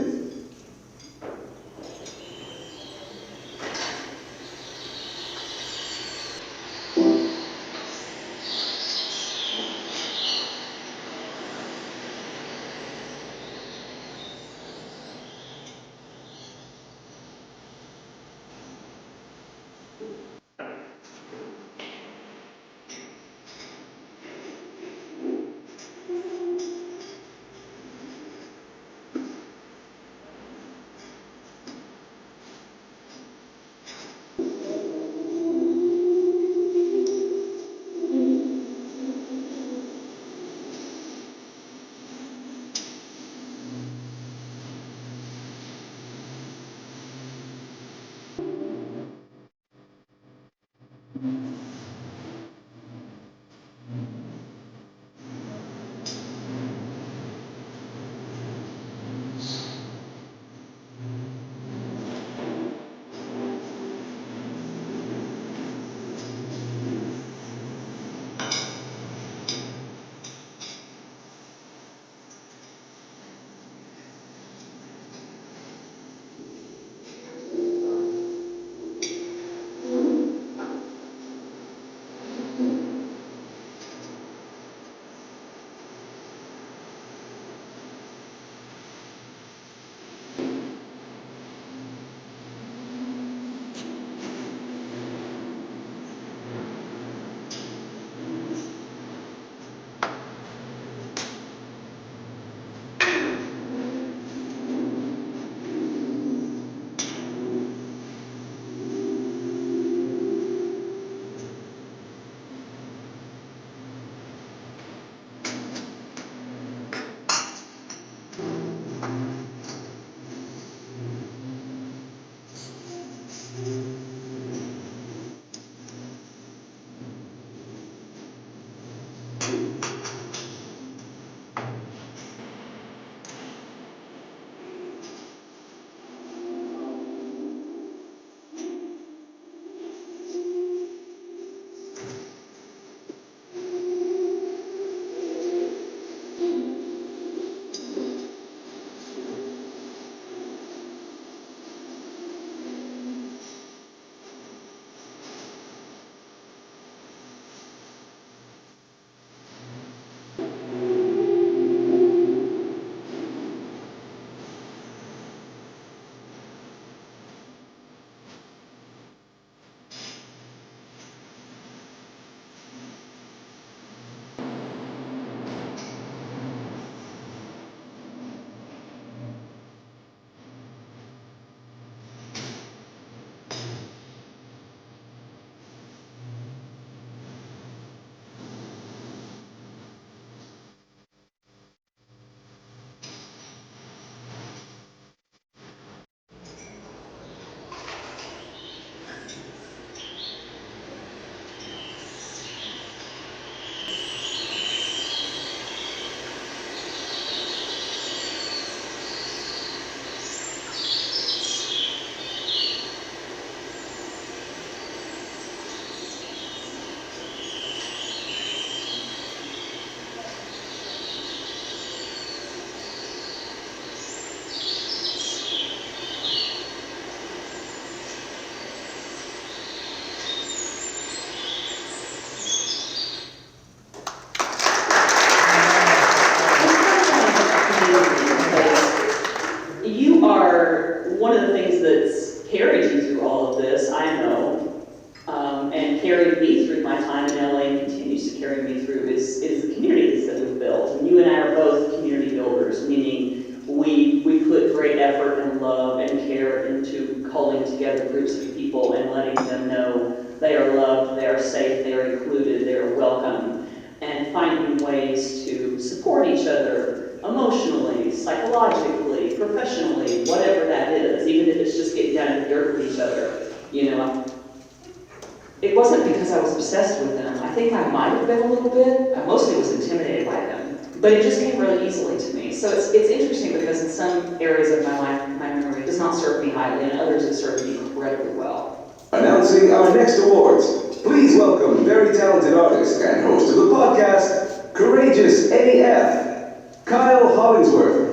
But it just came really easily to me. So it's interesting because in some areas of my life, my memory does not serve me highly, and others it served me incredibly well. Announcing our next awards, please welcome very talented artist and host of the podcast, Courageous AF, Kyle Hollingsworth.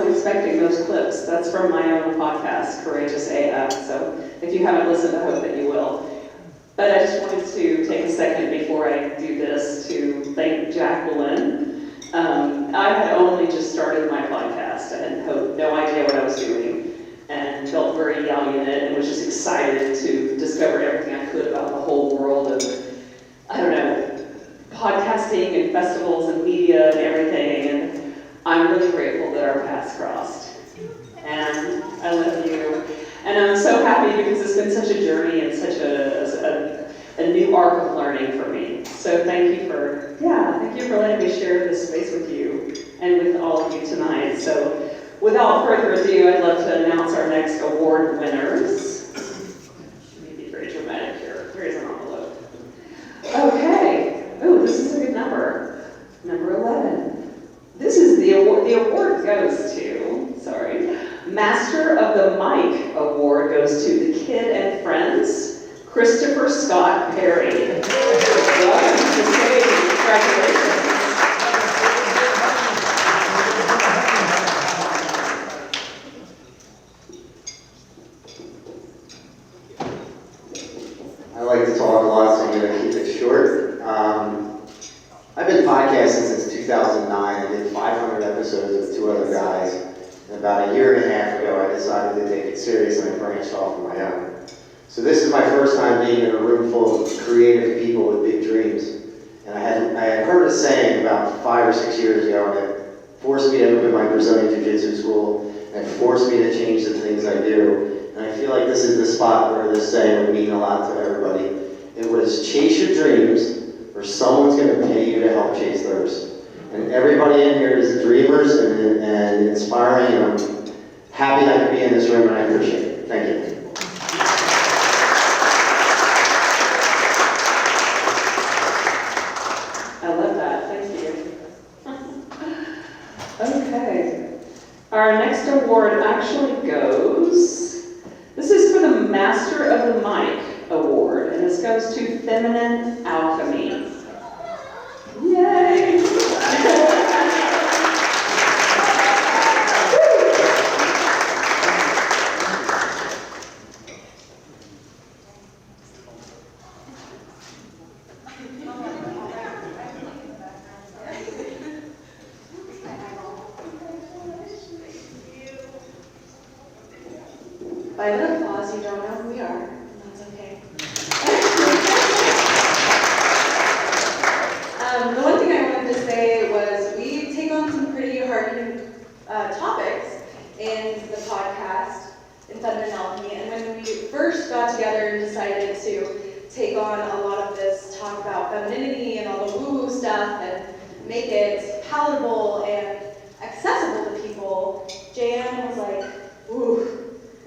Expecting those clips. That's from my own podcast, Courageous AF. So if you haven't listened, I hope that you will. But I just wanted to take a second before I do this to thank Jacquelynn. I had only just started my podcast. I had no idea what I was doing and felt very young in it and was just excited to discover everything I could about the whole world of, podcasting and festivals and media and everything. And I'm really grateful that our paths crossed, and I love you. And I'm so happy because it's been such a journey and such a new arc of learning for me. So thank you for letting me share this space with you and with all of you tonight. So without further ado, I'd love to announce our next award winners. Let me be very dramatic here. Here's an envelope. Okay. Oh, this is a good number. Number 11. This is the award. The award goes to, Master of the Mic award goes to The Kid and Friends, Christorpher Scott Perry. Welcome to the stage. Congratulations. I like to talk a lot, so I'm going to keep it short. I've been podcasting since 2009. I did 500 episodes with 2 other guys. And about a year and a half ago, I decided to take it serious and I branched off on my own. So this is my first time being in a room full of creative people with big dreams. And I had heard a saying about 5 or 6 years ago, and it forced me to open my Brazilian Jiu-Jitsu school, and it forced me to change the things I do. And I feel like this is the spot where this saying would mean a lot to everybody. It was chase your dreams, or someone's going to pay you to help chase theirs. And everybody in here is dreamers and inspiring, and happy I could be in this room, and I appreciate it. Thank you. I love that. Thank you. Okay. Our next award actually goes, this is for the Master of the Mic Award, and this goes to Feminine Alchemy. Yay! By the applause, you don't know who we are. That's okay. The one thing I wanted to say was we take on some pretty hard topics in the podcast, in Feminine Alchemy, and when we first got together and decided to take on a lot of this talk about femininity and all the woo-woo stuff and make it palatable and accessible to people, Jaye was like, ooh.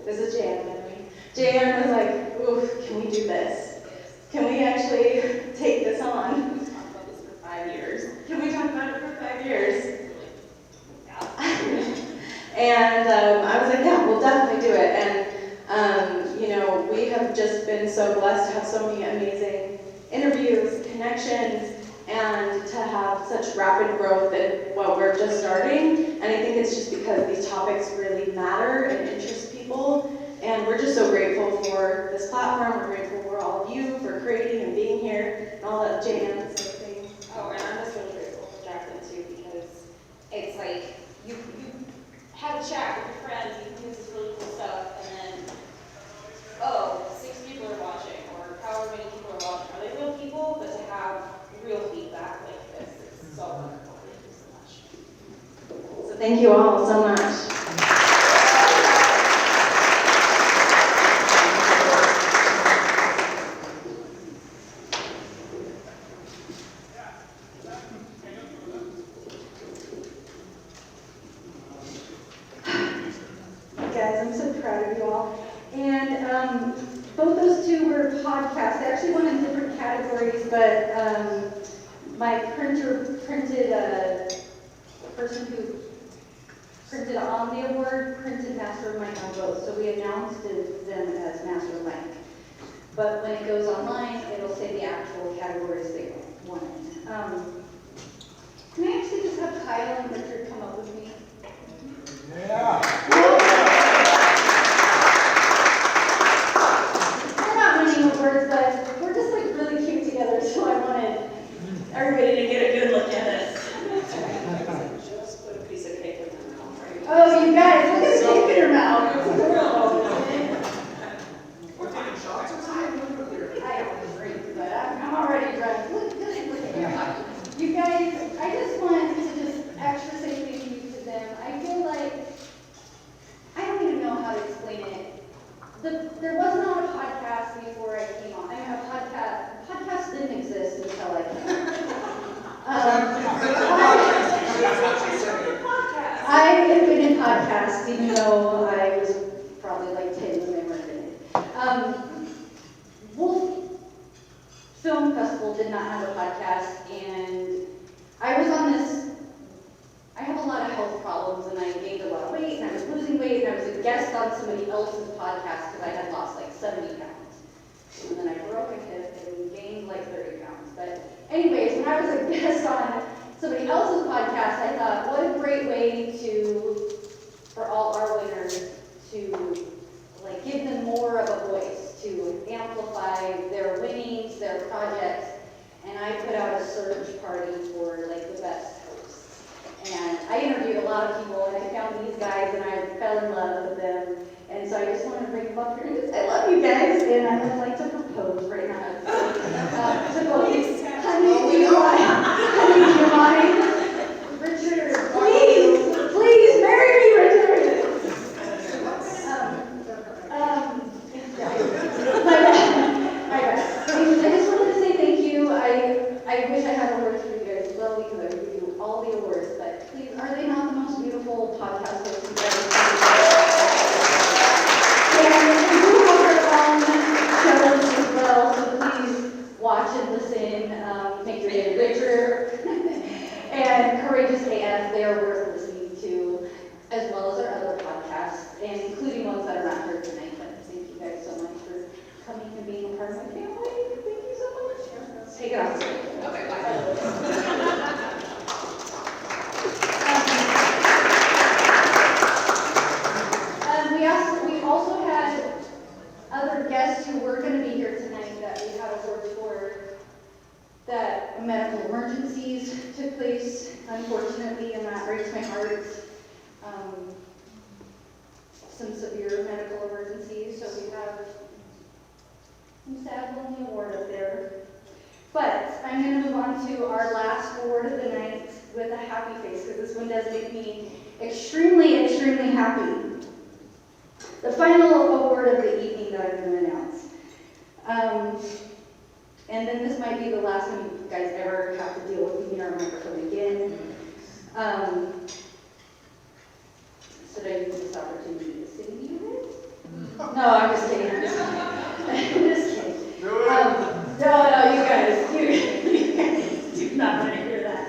This is Jaye, by the way. Jaye was like, ooh, can we do this? Can we actually take this on? We've talked about this for 5 years. Can we talk about it for 5 years? Yeah. And I was like, yeah, we'll definitely do it. And, you know, we have just been so blessed to have so many amazing interviews, connections, and to have such rapid growth in what we're just starting. And I think it's just because these topics really matter and interest people. And we're just so grateful for this platform. We're grateful for all of you for creating and being here and all that Jaye and sort of things. Oh, and I'm just really grateful for Jacquelynn too, because it's like you have a chat with your friends, you can do this really cool stuff, and then, oh, 6 people are watching, or however many people are watching. Are they real people? But to have real feedback like this is so wonderful. Thank you so much. So thank you all so much. Guys, I'm so proud of you all. And both those two were podcasts. They actually went in different categories, but my printer printed the person who printed on the award printed Master of Mic on both, so we announced them as Master of Mic. But when it goes online, it'll say the actual categories they won in. Can I actually just have Kyle and Richard come up with me? Yeah. We're not winning awards, but we're just like really cute together, so I wanted everybody to get a good look at us. Just put a piece of cake in their mouth, right? Oh, you guys, look at the cake in your mouth. We're taking shots or something? I don't drink, but I'm already drunk. Look at here. You guys, I just want to just extra say thank you to them. I feel like, I don't even know how to explain it. There was not a podcast before I came on. I mean, podcast didn't exist until I came on. I invented podcasts, even though I was probably like 10 when they were invented. Wolf Film Festival did not have a podcast, and I was on this, I have a lot of health problems, and I gained a lot of weight, and I was losing weight, and I was a guest on somebody else's podcast because I had lost like 70 pounds. And then I broke a hip and gained like 30 pounds. But anyways, when I was a guest on somebody else's podcast, I thought, what a great way for all our winners to like give them more of a voice, to amplify their winnings, their projects. And I put out a search party for like the best hosts. And I interviewed a lot of people, and I found these guys, and I fell in love with them. And so I just wanted to bring them up here and just, I love you guys, and I would like to propose right now. To both. Honey, do you mind? Richard, please marry me, Richard. I just wanted to say thank you. I wish I had awards for you guys as well, because I would give you all the awards, but please, are they not the most beautiful podcast hosts you've ever seen? watch and listen, make your day richer. And Courageous AF, they are worth listening to, as well as our other podcasts, and including ones that are not here tonight. But thank you guys so much for coming and being a part of my family. Thank you so much. Take it off. Okay, bye. We also had other guests who were going to be here tonight that we had awards for, that medical emergencies took place, unfortunately, and that breaks my heart. Some severe medical emergencies, so we have some sad, lonely award up there. But I'm going to move on to our last award of the night with a happy face, because this one does make me extremely, extremely happy. The final award of the evening that I'm going to announce. And then this might be the last time you guys ever have to deal with me or a microphone again. Should I use this opportunity to sing to you guys? No, I'm just kidding. I'm just kidding. No, you guys do not want to hear that.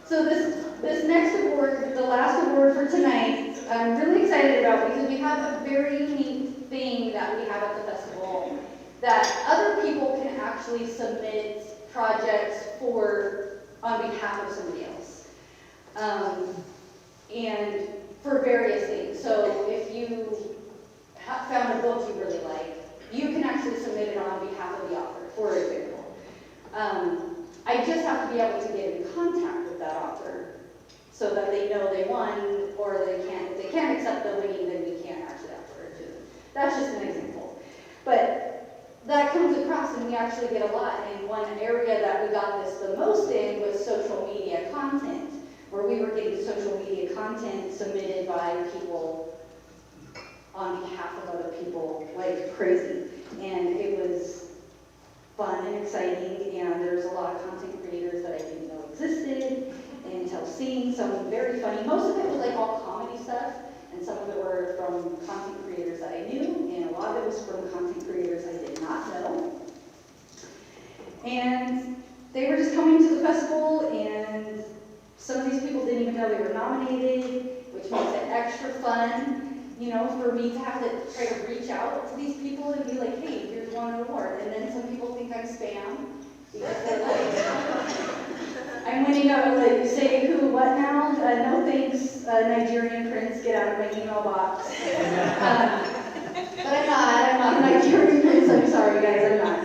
So this next award, the last award for tonight, I'm really excited about because we have a very unique thing that we have at the festival that other people can actually submit projects on behalf of somebody else. And for various things. So if you found a book you really like, you can actually submit it on behalf of the author, for example. I just have to be able to get in contact with that author so that they know they won, or they can't. If they can't accept the winning, then we can't actually offer it to them. That's just an example. But that comes across, and we actually get a lot. And one area that we got this the most in was social media content, where we were getting social media content submitted by people on behalf of other people like crazy. And it was fun and exciting, and there's a lot of content creators that I didn't know existed until seeing some very funny. Most of it was like all comedy stuff, and some of it were from content creators that I knew, and a lot of it was from content creators I did not know. And they were just coming to the festival, and some of these people didn't even know they were nominated, which makes it extra fun, you know, for me to have to try to reach out to these people and be like, hey, here's one award. And then some people think I'm spam, because they're like, I'm winning out, like, say who, what now? No thanks, Nigerian prince, get out of my email box. But I'm not a Nigerian prince, I'm sorry guys, I'm not.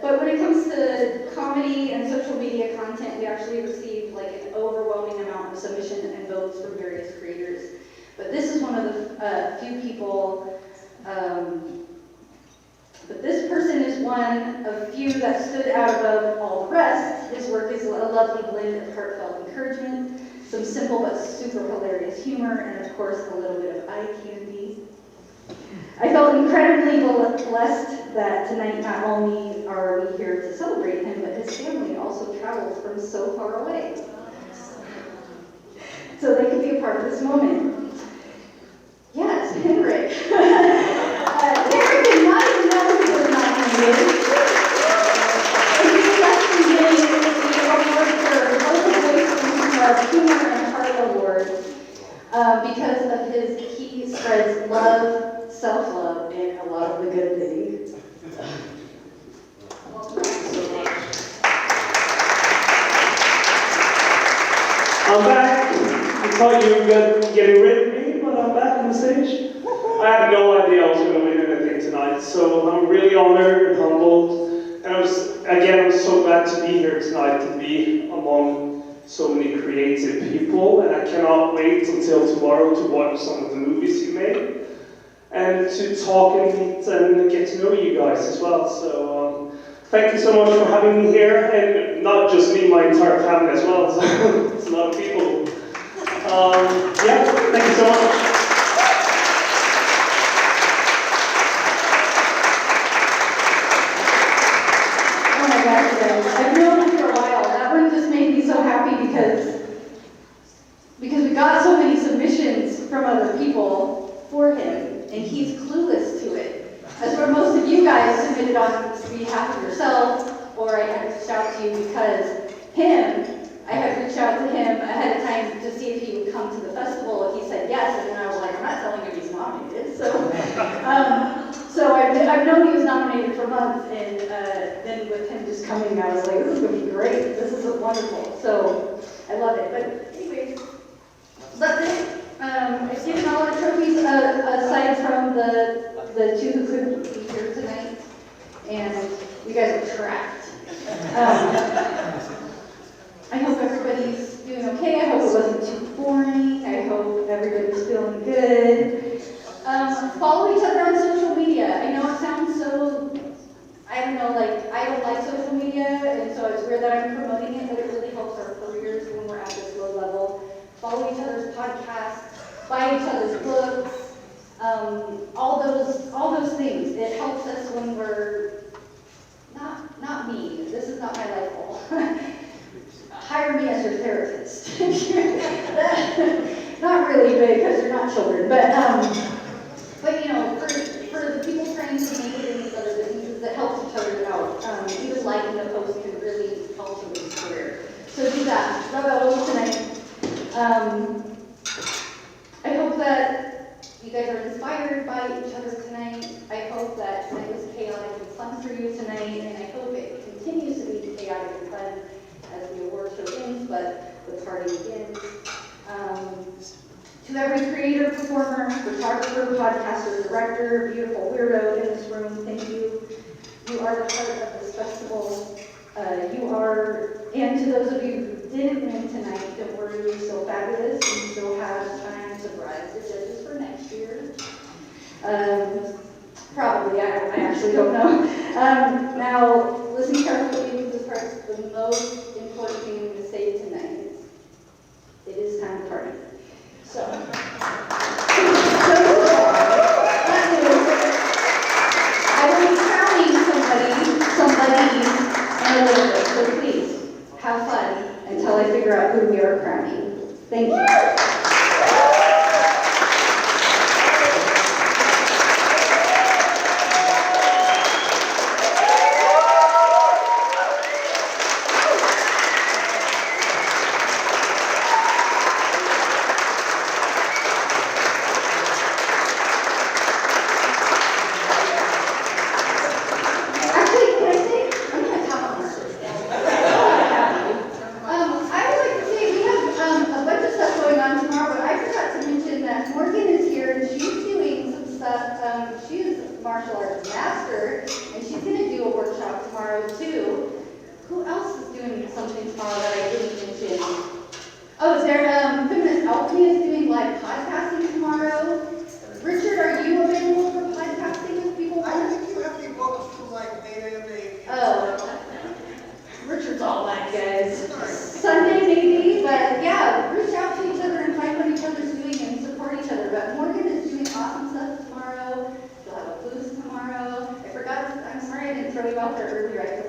But when it comes to comedy and social media content, we actually received like an overwhelming amount of submissions and votes from various creators. But this is one of the few people, but this person is one of few that stood out above all the rest. His work is a lovely blend of heartfelt encouragement, some simple but super hilarious humor, and of course a little bit of eye candy. I felt incredibly blessed that tonight not only are we here to celebrate him, but his family also traveled from so far away, so they could be a part of this moment. Yes, Henrik. Henrik did not even know he was nominated. And he was actually getting the award for Voice Humor and Heart Award because of he spreads love, self-love, and a lot of the good things. I'm back. I thought you were getting rid of me, but I'm back on the stage. I had no idea I was going to win anything tonight, so I'm really honored and humbled. And I'm so glad to be here tonight, to be among so many creative people, and I cannot wait until tomorrow to watch some of the movies you made, and to talk and meet and get to know you guys as well. So thank you so much for having me here, and not just me, my entire family as well. So it's a lot of people. Yeah, thank you so much. Oh my gosh, guys. I've known him for a while. That one just made me so happy because we got so many submissions from other people for him, and he's clueless to it. As far for most of you guys submitted on behalf of yourself, or I had reached out to you because I had reached out to him ahead of time to see if he would come to the festival. If he said yes, and then I was like, I'm not telling him he's nominated. So I've known he was nominated for months, and then with him just coming, I was like, this is going to be great. This is wonderful. So I love it. But anyways, that's it. I've given all our trophies aside from the two who couldn't be here tonight, and you guys are trapped. I hope everybody's doing okay. I hope it wasn't too boring. I hope everybody's feeling good. Follow each other on social media. I know it sounds so, I don't know, like I don't like social media, and so it's weird that I'm promoting it, but it really helps our careers when we're at this low level. Follow each other's podcasts, buy each other's books, all those things. It helps us when we're not me. This is not my life goal. Hire me as your therapist. Not really big because you're not children, but you know, for the people trying to make it in these other businesses, that helps each other out. Even liking a post can really help somebody's career. So do that. Rub elbows tonight. I hope that you guys are inspired by each other tonight. I hope that tonight was chaotic and fun for you tonight, and I hope it continues to be chaotic and fun as the award show ends, but the party begins. To every creator, performer, photographer, podcaster, director, beautiful weirdo in this room, thank you. You are the heart of this festival. And to those of you who didn't win tonight, don't worry, you're still fabulous. You still have time to bribe the judges for next year. Probably, I actually don't know. Now, listen carefully, this part's the most important thing to say tonight. It is time to party. So that is, I will be crowning somebody in a little bit, so please, have fun until I figure out who we are crowning. Thank you. Throw you out there earlier.